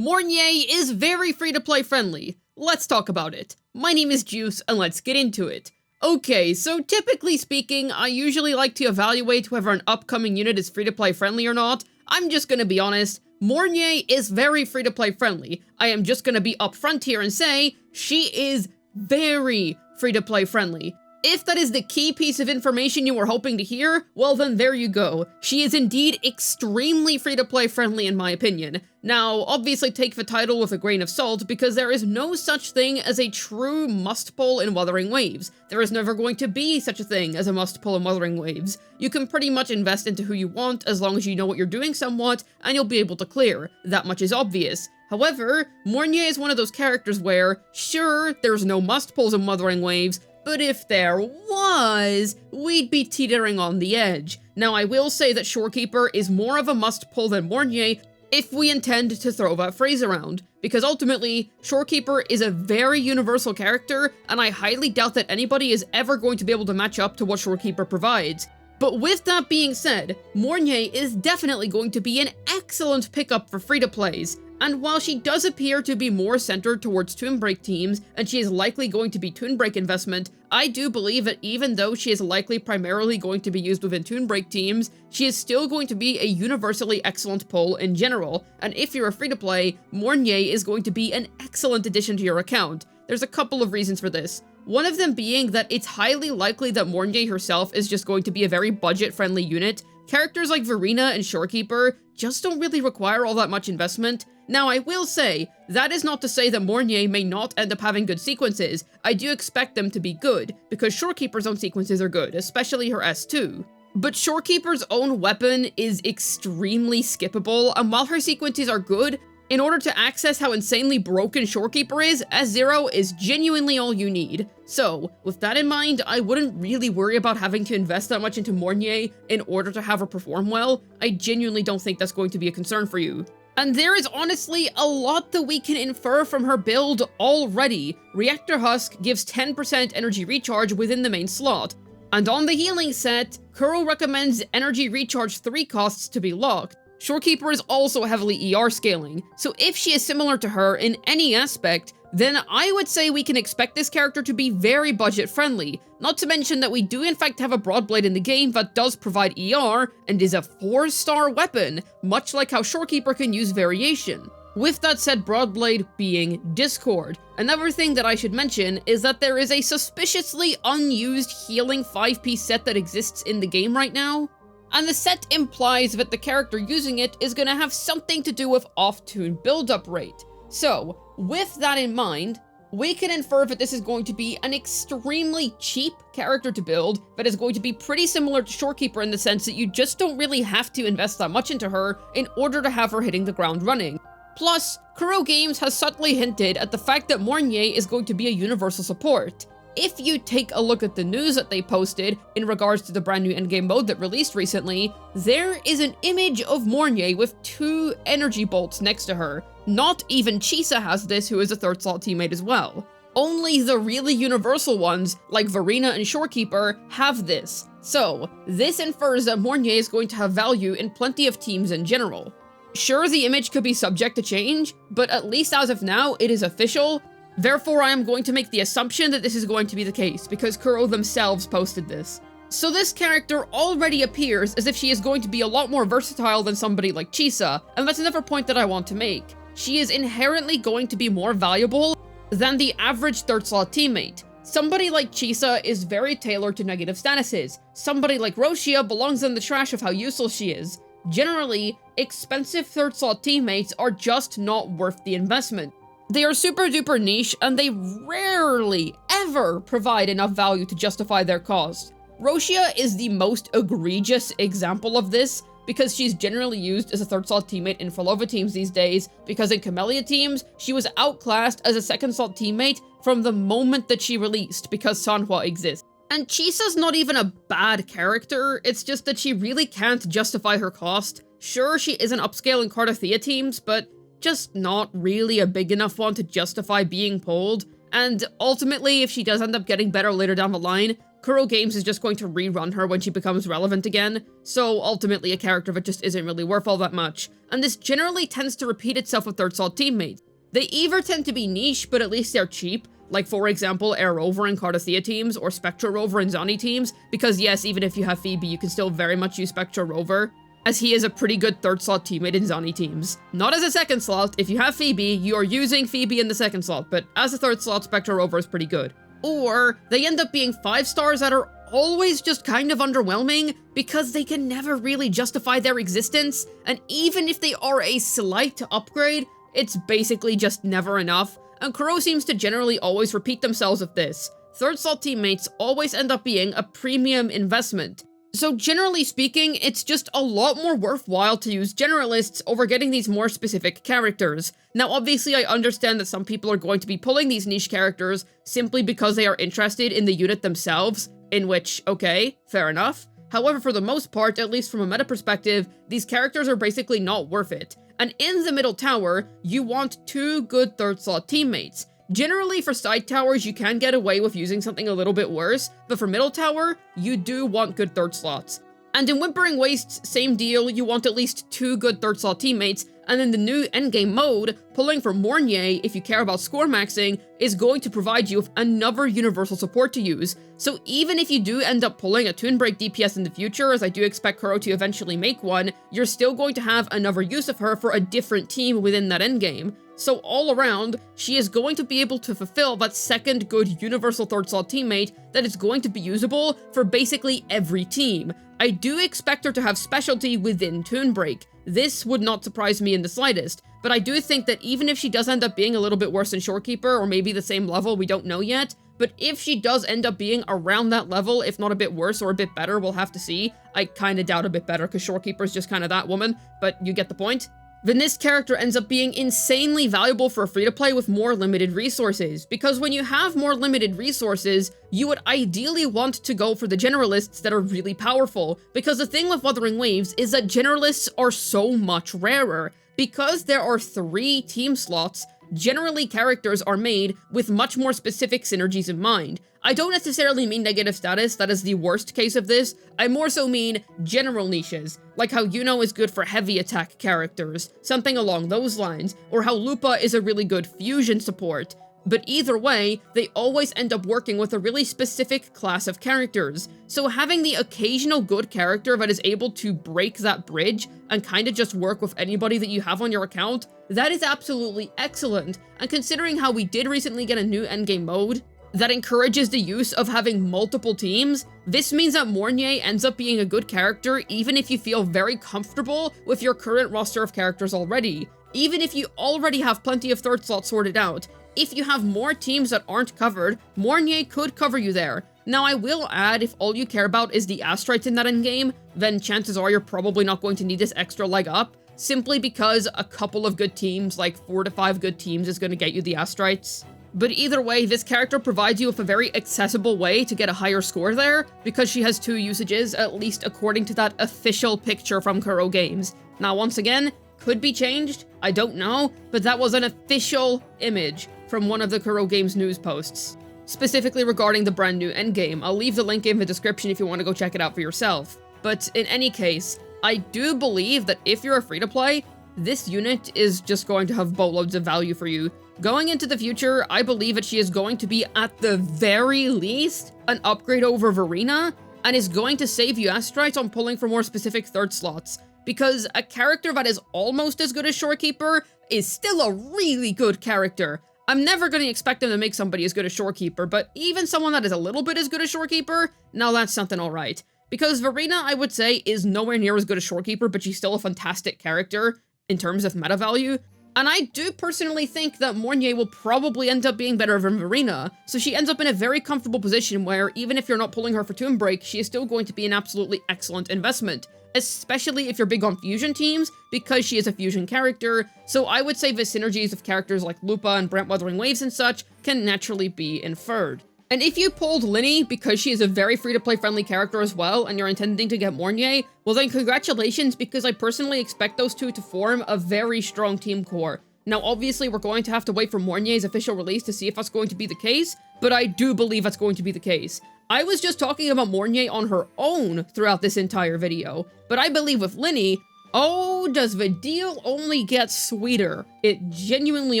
Mornye is very free-to-play friendly. Let's talk about it. My name is Juice, and let's get into it. Okay, so typically speaking, I usually like to evaluate whether an upcoming unit is free-to-play friendly or not. I'm just gonna be honest, Mornye is very free-to-play friendly. I am just gonna be upfront here and say, she is very free-to-play friendly. If that is the key piece of information you were hoping to hear, well then there you go. She is indeed extremely free-to-play friendly in my opinion. Now, obviously take the title with a grain of salt, because there is no such thing as a true must-pull in Wuthering Waves. There is never going to be such a thing as a must-pull in Wuthering Waves. You can pretty much invest into who you want as long as you know what you're doing somewhat, and you'll be able to clear. That much is obvious. However, Mornye is one of those characters where, sure, there's no must-pulls in Wuthering Waves, but if there was, we'd be teetering on the edge. Now, I will say that Shorekeeper is more of a must-pull than Mornye if we intend to throw that phrase around, because ultimately, Shorekeeper is a very universal character, and I highly doubt that anybody is ever going to be able to match up to what Shorekeeper provides. But with that being said, Mornye is definitely going to be an excellent pickup for free-to-plays, and while she does appear to be more centered towards Toon Break teams, and she is likely going to be Toon Break investment, I do believe that even though she is likely primarily going to be used within Toon Break teams, she is still going to be a universally excellent pull in general, and if you're a free-to-play, Mornye is going to be an excellent addition to your account. There's a couple of reasons for this. One of them being that it's highly likely that Mornye herself is just going to be a very budget-friendly unit. Characters like Verena and Shorekeeper just don't really require all that much investment. Now, I will say, that is not to say that Mornye may not end up having good sequences. I do expect them to be good, because Shorekeeper's own sequences are good, especially her S2. But Shorekeeper's own weapon is extremely skippable, and while her sequences are good, in order to access how insanely broken Shorekeeper is, S0 is genuinely all you need. So, with that in mind, I wouldn't really worry about having to invest that much into Mornye in order to have her perform well. I genuinely don't think that's going to be a concern for you. And there is honestly a lot that we can infer from her build already. Reactor Husk gives 10% energy recharge within the main slot. And on the healing set, Kuro recommends energy recharge 3 costs to be locked. Shorekeeper is also heavily ER scaling, so if she is similar to her in any aspect, then I would say we can expect this character to be very budget-friendly, not to mention that we do in fact have a Broadblade in the game that does provide ER, and is a 4-star weapon, much like how Shorekeeper can use variation. With that said, Broadblade being Discord. Another thing that I should mention is that there is a suspiciously unused healing 5-piece set that exists in the game right now, and the set implies that the character using it is going to have something to do with off-tune build-up rate. So, with that in mind, we can infer that this is going to be an extremely cheap character to build that is going to be pretty similar to Shorekeeper in the sense that you just don't really have to invest that much into her in order to have her hitting the ground running. Plus, Kuro Games has subtly hinted at the fact that Mornye is going to be a universal support. If you take a look at the news that they posted in regards to the brand new endgame mode that released recently, there is an image of Mornye with 2 energy bolts next to her. Not even Chisa has this, who is a 3rd slot teammate as well. Only the really universal ones, like Verena and Shorekeeper, have this. So, this infers that Mornye is going to have value in plenty of teams in general. Sure, the image could be subject to change, but at least as of now, it is official. Therefore, I am going to make the assumption that this is going to be the case, because Kuro themselves posted this. So this character already appears as if she is going to be a lot more versatile than somebody like Chisa, and that's another point that I want to make. She is inherently going to be more valuable than the average 3rd slot teammate. Somebody like Chisa is very tailored to negative statuses. Somebody like Roshia belongs in the trash of how useful she is. Generally, expensive 3rd slot teammates are just not worth the investment. They are super duper niche, and they rarely ever provide enough value to justify their cost. Roshia is the most egregious example of this, because she's generally used as a 3rd slot teammate in Falova teams these days, because in Camellia teams, she was outclassed as a 2nd slot teammate from the moment that she released, because Sanhua exists. And Chisa's not even a bad character, it's just that she really can't justify her cost. Sure, she is an upscale in Cardathea teams, but just not really a big enough one to justify being pulled. And ultimately, if she does end up getting better later down the line, Kuro Games is just going to rerun her when she becomes relevant again, so ultimately a character that just isn't really worth all that much. And this generally tends to repeat itself with third slot teammates. They either tend to be niche, but at least they're cheap, like for example Air Rover and Cardathea teams, or Spectra Rover and Zani teams, because yes, even if you have Phoebe, you can still very much use Spectra Rover, as he is a pretty good third slot teammate in Zani teams. Not as a second slot. If you have Phoebe, you are using Phoebe in the second slot, but as a third slot, Spectra Rover is pretty good. Or they end up being 5 stars that are always just kind of underwhelming because they can never really justify their existence, and even if they are a slight upgrade, it's basically just never enough, and Kuro seems to generally always repeat themselves with this. Third slot teammates always end up being a premium investment. So generally speaking, it's just a lot more worthwhile to use generalists over getting these more specific characters. Now obviously I understand that some people are going to be pulling these niche characters simply because they are interested in the unit themselves, in which, okay, fair enough. However, for the most part, at least from a meta perspective, these characters are basically not worth it. And in the middle tower, you want 2 good third slot teammates. Generally, for side towers, you can get away with using something a little bit worse, but for middle tower, you do want good third slots. And in Whimpering Wastes, same deal, you want at least 2 good third slot teammates, and in the new endgame mode, pulling for Mornye, if you care about score maxing, is going to provide you with another universal support to use. So even if you do end up pulling a Toon Break DPS in the future, as I do expect Kuro to eventually make one, you're still going to have another use of her for a different team within that endgame. So all around, she is going to be able to fulfill that second good universal third slot teammate that is going to be usable for basically every team. I do expect her to have specialty within Toon Break. This would not surprise me in the slightest, but I do think that even if she does end up being a little bit worse than Shorekeeper, or maybe the same level, we don't know yet, but if she does end up being around that level, if not a bit worse or a bit better, we'll have to see. I kinda doubt a bit better, because Shorekeeper's just kinda that woman, but you get the point. Then this character ends up being insanely valuable for a free-to-play with more limited resources, because when you have more limited resources, you would ideally want to go for the generalists that are really powerful, because the thing with Wuthering Waves is that generalists are so much rarer. Because there are 3 team slots, generally characters are made with much more specific synergies in mind. I don't necessarily mean negative status, that is the worst case of this. I more so mean general niches, like how Yuno is good for heavy attack characters, something along those lines, or how Lupa is a really good fusion support. But either way, they always end up working with a really specific class of characters. So having the occasional good character that is able to break that bridge and kinda just work with anybody that you have on your account, that is absolutely excellent. And considering how we did recently get a new endgame mode that encourages the use of having multiple teams, this means that Mornye ends up being a good character even if you feel very comfortable with your current roster of characters already. Even if you already have plenty of third slots sorted out, if you have more teams that aren't covered, Mornye could cover you there. Now I will add, if all you care about is the Astrites in that endgame, then chances are you're probably not going to need this extra leg up, simply because a couple of good teams, like 4 to 5 good teams, is going to get you the Astrites. But either way, this character provides you with a very accessible way to get a higher score there, because she has 2 usages, at least according to that official picture from Kuro Games. Now once again, could be changed, I don't know, but that was an official image from one of the Kuro Games news posts, specifically regarding the brand new endgame. I'll leave the link in the description if you want to go check it out for yourself. But in any case, I do believe that if you're a free-to-play, this unit is just going to have boatloads of value for you. Going into the future, I believe that she is going to be, at the very least, an upgrade over Verena, and is going to save you Astrites on pulling for more specific third slots. Because a character that is almost as good as Shorekeeper is still a really good character. I'm never going to expect them to make somebody as good as Shorekeeper, but even someone that is a little bit as good as Shorekeeper, now that's something alright. Because Verena, I would say, is nowhere near as good as Shorekeeper, but she's still a fantastic character in terms of meta value. And I do personally think that Mornye will probably end up being better than Verena, so she ends up in a very comfortable position where, even if you're not pulling her for Toon Break, she is still going to be an absolutely excellent investment. Especially if you're big on fusion teams, because she is a fusion character, so I would say the synergies of characters like Lupa and Brent Wuthering Waves and such can naturally be inferred. And if you pulled Linny because she is a very free-to-play friendly character as well, and you're intending to get Mornye, well then congratulations, because I personally expect those two to form a very strong team core. Now, obviously, we're going to have to wait for Mornye's official release to see if that's going to be the case, but I do believe that's going to be the case. I was just talking about Mornye on her own throughout this entire video, but I believe with Linny, oh, does the deal only get sweeter. It genuinely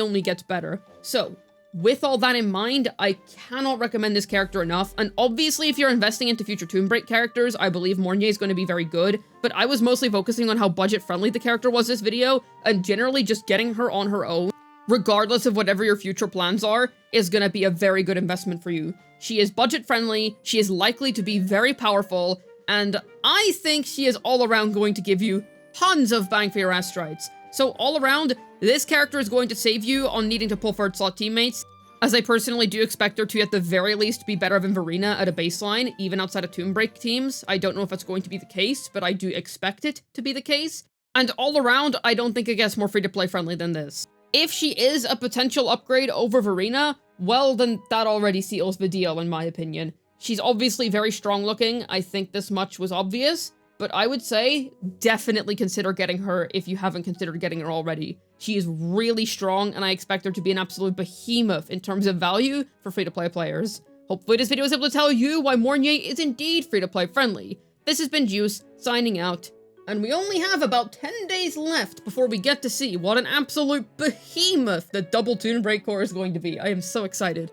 only gets better. So, with all that in mind, I cannot recommend this character enough, and obviously if you're investing into future Tomb Break characters, I believe Mornye is going to be very good, but I was mostly focusing on how budget-friendly the character was this video, and generally just getting her on her own, regardless of whatever your future plans are, is going to be a very good investment for you. She is budget-friendly, she is likely to be very powerful, and I think she is all around going to give you tons of bang for your ass strides. So all around, this character is going to save you on needing to pull third slot teammates, as I personally do expect her to at the very least be better than Verena at a baseline, even outside of Tomb Break teams. I don't know if that's going to be the case, but I do expect it to be the case. And all around, I don't think it gets more free-to-play friendly than this. If she is a potential upgrade over Verena, well then that already seals the deal in my opinion. She's obviously very strong looking, I think this much was obvious, but I would say definitely consider getting her if you haven't considered getting her already. She is really strong, and I expect her to be an absolute behemoth in terms of value for free-to-play players. Hopefully this video was able to tell you why Mornye is indeed free-to-play friendly. This has been Juice, signing out, and we only have about 10 days left before we get to see what an absolute behemoth the double Tomb Break core is going to be. I am so excited.